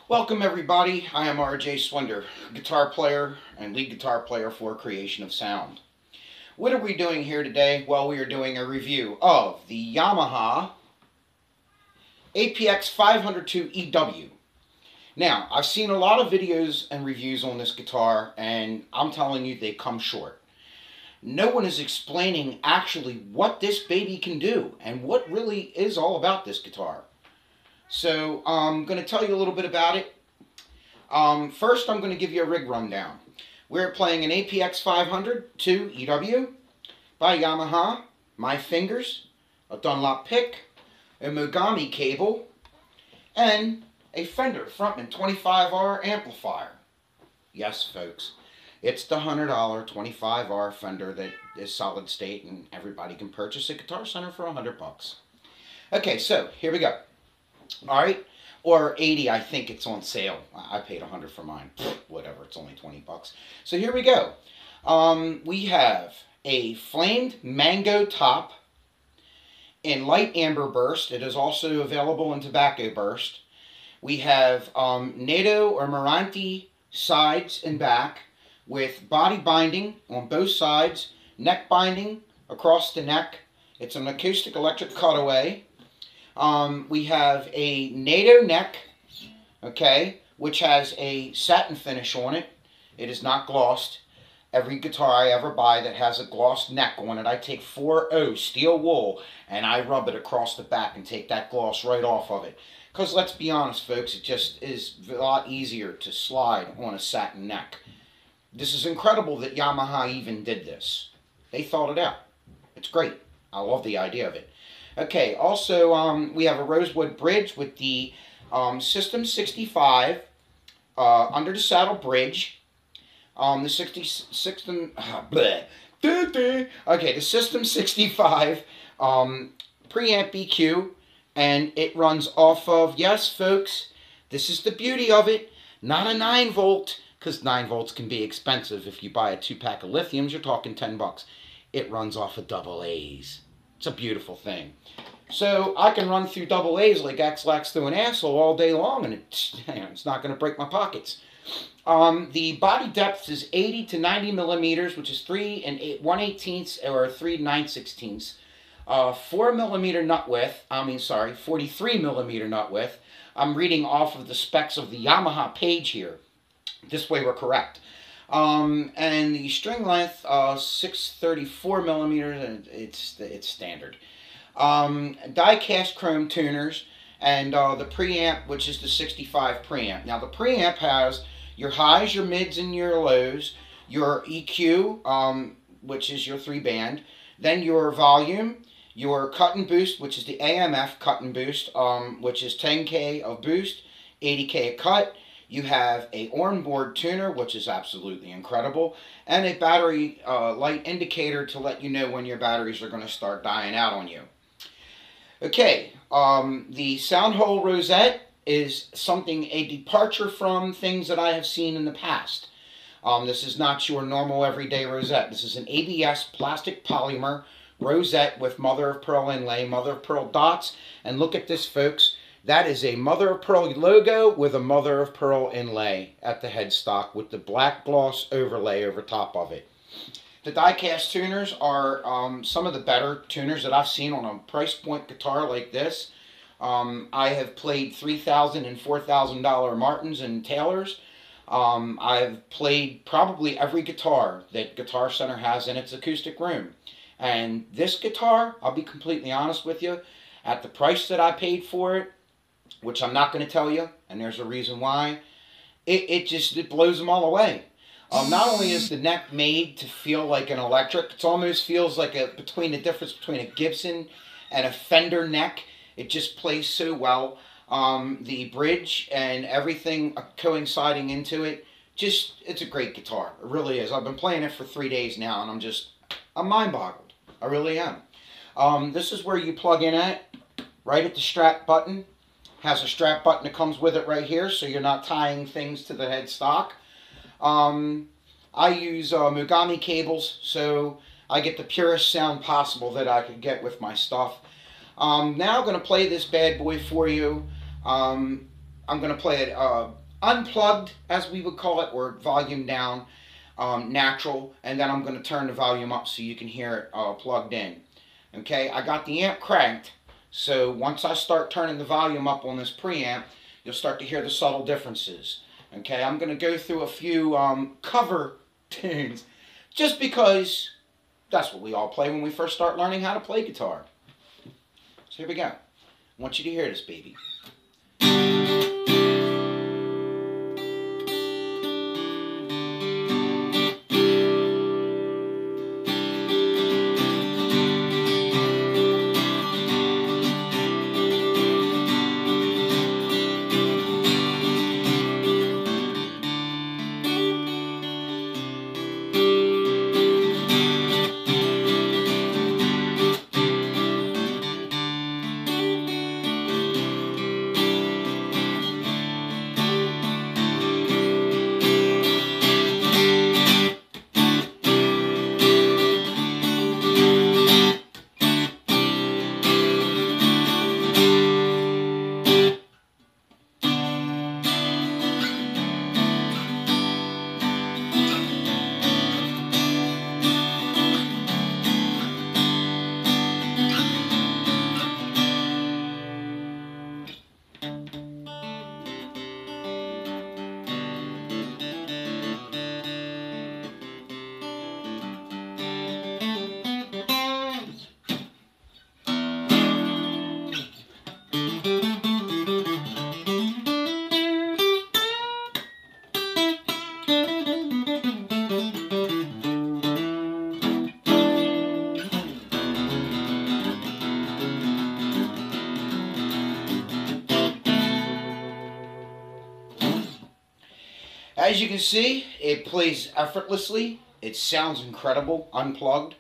Welcome everybody, I am Apx500, guitar player and lead guitar player for Creation of Sound. What are we doing here today? Well, we are doing a review of the Yamaha Apx500 EW. Now, I've seen a lot of videos and reviews on this guitar, and I'm telling you, they come short. No one is explaining actually what this baby can do and what really is all about this guitar. So I'm going to tell you a little bit about it. First, I'm going to give you a rig rundown. We're playing an Apx500 EW by Yamaha, my fingers, a Dunlop pick, a Mogami cable, and a Fender Frontman 25R amplifier. Yes, folks, it's the $100 25R Fender that is solid state, and everybody can purchase at Guitar Center for $100. Okay, so here we go. All right, or 80. I think it's on sale. I paid 100 for mine. Whatever, it's only 20 bucks. So here we go. We have a flamed mango top in light amber burst. It is also available in tobacco burst. We have NATO or Meranti sides and back with body binding on both sides, neck binding across the neck. It's an acoustic electric cutaway. We have a NATO neck, okay, which has a satin finish on it. It is not glossed. Every guitar I ever buy that has a glossed neck on it, I take 4O steel wool and I rub it across the back and take that gloss right off of it. Because let's be honest, folks, it just is a lot easier to slide on a satin neck. This is incredible that Yamaha even did this. They thought it out. It's great. I love the idea of it. Okay, also we have a rosewood bridge with the System 65 under the saddle bridge. The System 65 preamp EQ, and it runs off of, yes folks, this is the beauty of it, not a 9 volt, because 9 volts can be expensive. If you buy a 2-pack of lithiums, you're talking 10 bucks. It runs off of AA's. It's a beautiful thing. So I can run through AA's like X-Lax through an asshole all day long, and it's not going to break my pockets. The body depth is 80 to 90 millimeters, which is 3 1/18 or 3 9/16. 4 millimeter nut width. 43 millimeter nut width. I'm reading off of the specs of the Yamaha page here. This way we're correct. And the string length, 634 millimeters, and it's standard. Die-cast chrome tuners, and the preamp, which is the 65 preamp. Now the preamp has your highs, your mids, and your lows, your EQ, which is your 3-band, then your volume, your cut and boost, which is the AMF cut and boost, which is 10K of boost, 80K of cut. You have a onboard tuner, which is absolutely incredible, and a battery light indicator to let you know when your batteries are going to start dying out on you. Okay, the sound hole rosette is a departure from things that I have seen in the past. This is not your normal everyday rosette. This is an ABS plastic polymer rosette with mother of pearl inlay, mother of pearl dots, and look at this, folks. That is a mother of pearl logo with a mother of pearl inlay at the headstock with the black gloss overlay over top of it. The die-cast tuners are some of the better tuners that I've seen on a price point guitar like this. I have played $3,000 and $4,000 Martins and Taylors. I've played probably every guitar that Guitar Center has in its acoustic room. And this guitar, I'll be completely honest with you, at the price that I paid for it, which I'm not going to tell you, and there's a reason why, it blows them all away. Not only is the neck made to feel like an electric, it almost feels like the difference between a Gibson and a Fender neck. It just plays so well. The bridge and everything coinciding into it, it's a great guitar. It really is. I've been playing it for 3 days now, and I'm mind-boggled. I really am. This is where you plug in at, right at the strap button. Has a strap button that comes with it right here, so you're not tying things to the headstock. I use Mogami cables, so I get the purest sound possible that I could get with my stuff. Now I'm going to play this bad boy for you. I'm going to play it unplugged, as we would call it, or volume down, natural, and then I'm going to turn the volume up so you can hear it plugged in. Okay, I got the amp cranked, so once I start turning the volume up on this preamp, you'll start to hear the subtle differences. Okay, I'm going to go through a few cover tunes, just because that's what we all play when we first start learning how to play guitar. So here we go. I want you to hear this, baby. As you can see, it plays effortlessly. It sounds incredible, unplugged.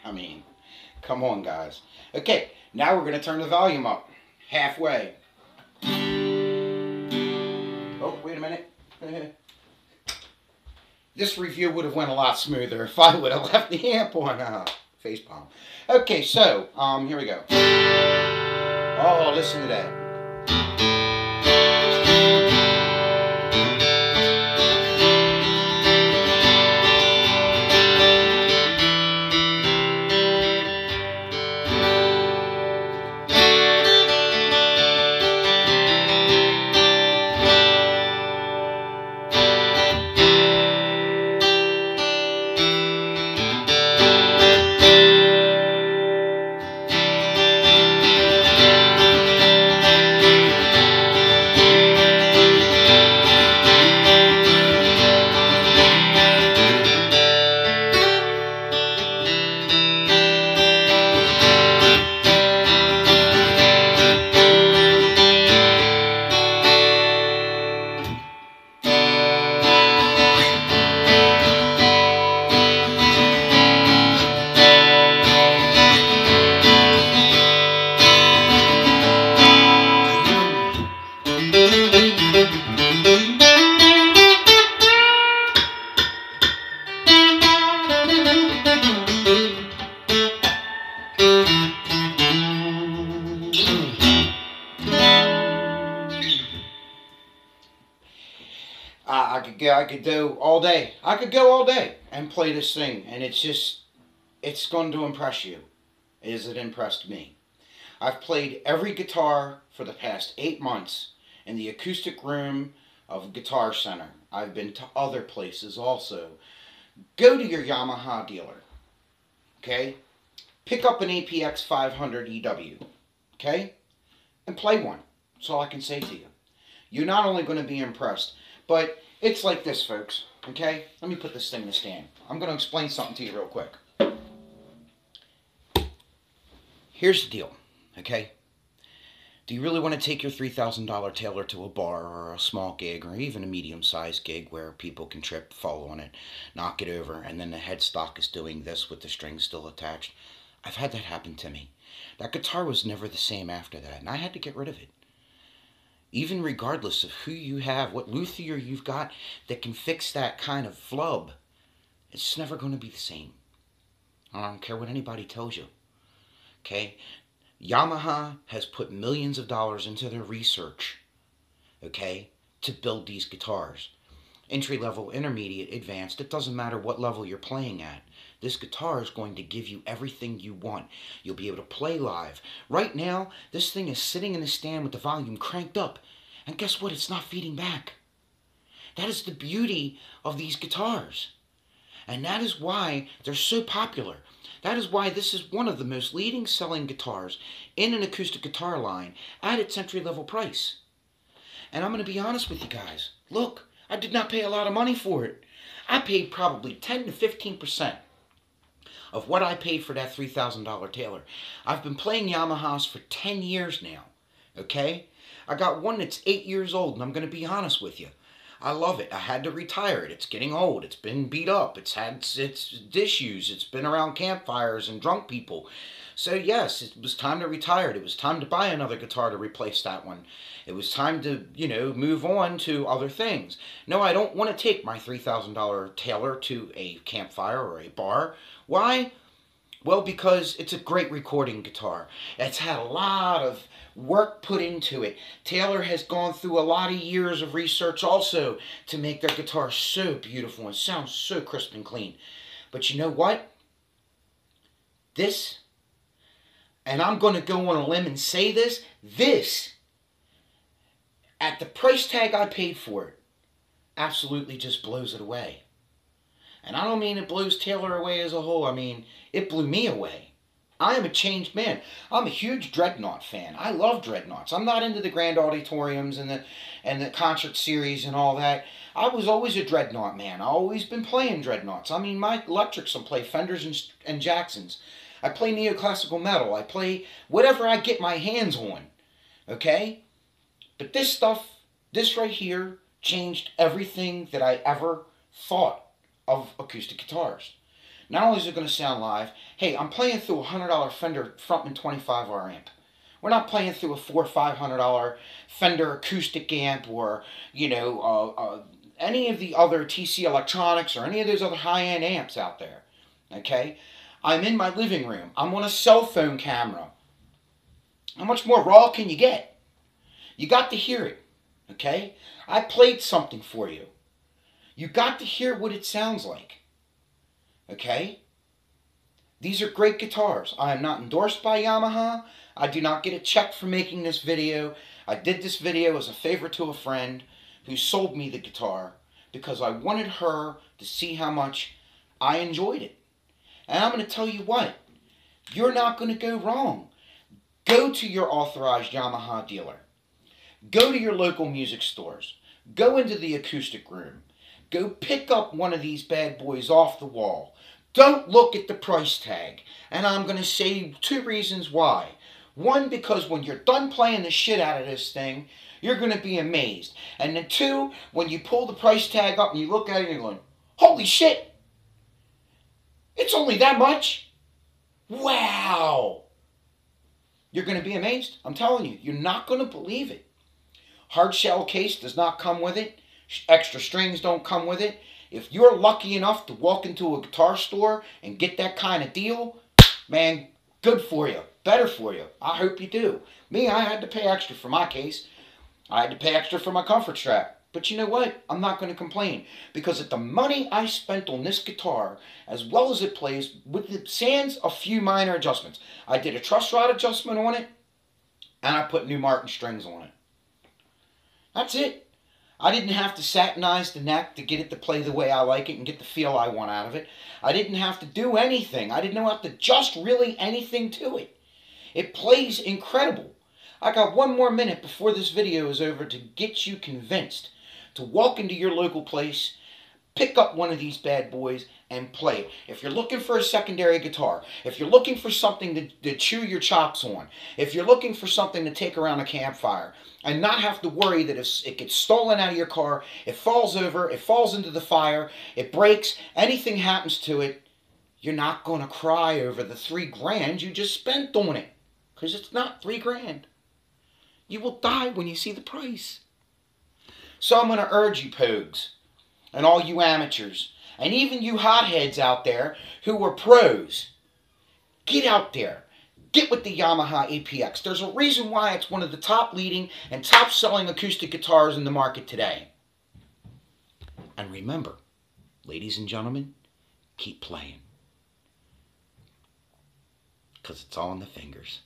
I mean, come on, guys. Okay, now we're going to turn the volume up halfway. Oh, wait a minute. This review would have went a lot smoother if I would have left the amp on facepalm. Okay, so here we go. Oh, listen to that. I could go all day. I could go all day and play this thing, and it's going to impress you, as it impressed me. I've played every guitar for the past 8 months in the acoustic room of Guitar Center. I've been to other places also. Go to your Yamaha dealer, okay? pick up an Apx500 EW, okay? And play one. That's all I can say to you. You're not only going to be impressed, but it's like this, folks, okay? Let me put this thing in the stand. I'm going to explain something to you real quick. Here's the deal, okay? Do you really want to take your $3,000 Taylor to a bar or a small gig or even a medium-sized gig where people can trip, fall on it, knock it over, and then the headstock is doing this with the strings still attached? I've had that happen to me. That guitar was never the same after that, and I had to get rid of it. Even regardless of who you have, what luthier you've got that can fix that kind of flub, it's never going to be the same. I don't care what anybody tells you. Okay? Yamaha has put millions of dollars into their research, okay, to build these guitars. Entry-level, intermediate, advanced, it doesn't matter what level you're playing at. This guitar is going to give you everything you want. You'll be able to play live. Right now, this thing is sitting in the stand with the volume cranked up. And guess what? It's not feeding back. That is the beauty of these guitars. And that is why they're so popular. That is why this is one of the most leading selling guitars in an acoustic guitar line at its entry-level price. And I'm going to be honest with you guys. Look, I did not pay a lot of money for it. I paid probably 10 to 15% of what I paid for that $3,000 Taylor. I've been playing Yamahas for 10 years now, okay? I got one that's 8 years old, and I'm going to be honest with you. I love it. I had to retire it. It's getting old. It's been beat up. It's had its issues. It's been around campfires and drunk people. So yes, it was time to retire it. It was time to buy another guitar to replace that one. It was time to, move on to other things. No, I don't want to take my $3,000 Taylor to a campfire or a bar. Why? Well, because it's a great recording guitar. It's had a lot of work put into it. Taylor has gone through a lot of years of research also to make their guitar so beautiful and sounds so crisp and clean. But you know what? This, and I'm going to go on a limb and say this, at the price tag I paid for it, absolutely just blows it away. And I don't mean it blows Taylor away as a whole. I mean, it blew me away. I am a changed man. I'm a huge Dreadnought fan. I love Dreadnoughts. I'm not into the grand auditoriums and the concert series and all that. I was always a Dreadnought man. I've always been playing Dreadnoughts. I mean, my electrics will play Fenders and Jacksons. I play neoclassical metal. I play whatever I get my hands on. Okay? But this stuff, this right here, changed everything that I ever thought of acoustic guitars. Not only is it going to sound live, hey, I'm playing through a $100 Fender Frontman 25R amp. We're not playing through a $400 or $500 Fender acoustic amp or, any of the other TC Electronics or any of those other high-end amps out there. Okay? I'm in my living room. I'm on a cell phone camera. How much more raw can you get? You got to hear it. Okay? I played something for you. You got to hear what it sounds like. Okay? These are great guitars. I am not endorsed by Yamaha. I do not get a check for making this video. I did this video as a favor to a friend who sold me the guitar because I wanted her to see how much I enjoyed it. And I'm going to tell you what. You're not going to go wrong. Go to your authorized Yamaha dealer. Go to your local music stores. Go into the acoustic room. Go pick up one of these bad boys off the wall. Don't look at the price tag. And I'm going to say 2 reasons why. One, because when you're done playing the shit out of this thing, you're going to be amazed. And then 2, when you pull the price tag up and you look at it and you're going, holy shit! It's only that much? Wow! You're going to be amazed. I'm telling you, you're not going to believe it. Hard shell case does not come with it. Extra strings don't come with it. If you're lucky enough to walk into a guitar store and get that kind of deal, man, good for you. Better for you. I hope you do. Me, I had to pay extra for my case. I had to pay extra for my comfort strap. But you know what? I'm not going to complain. Because at the money I spent on this guitar, as well as it plays, with the sans a few minor adjustments. I did a truss rod adjustment on it, and I put new Martin strings on it. That's it. I didn't have to satinize the neck to get it to play the way I like it and get the feel I want out of it. I didn't have to do anything. I didn't have to adjust really anything to it. It plays incredible. I got one more minute before this video is over to get you convinced to walk into your local place, pick up one of these bad boys, and play it. If you're looking for a secondary guitar, if you're looking for something to chew your chops on, if you're looking for something to take around a campfire, and not have to worry that if it gets stolen out of your car, it falls over, it falls into the fire, it breaks, anything happens to it, you're not going to cry over the $3,000 you just spent on it. Because it's not $3,000. You will die when you see the price. So I'm going to urge you pogues, and all you amateurs, and even you hotheads out there who are pros, get out there. Get with the Yamaha Apx. There's a reason why it's one of the top leading and top selling acoustic guitars in the market today. And remember, ladies and gentlemen, keep playing. Because it's all in the fingers.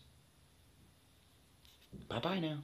Bye-bye now.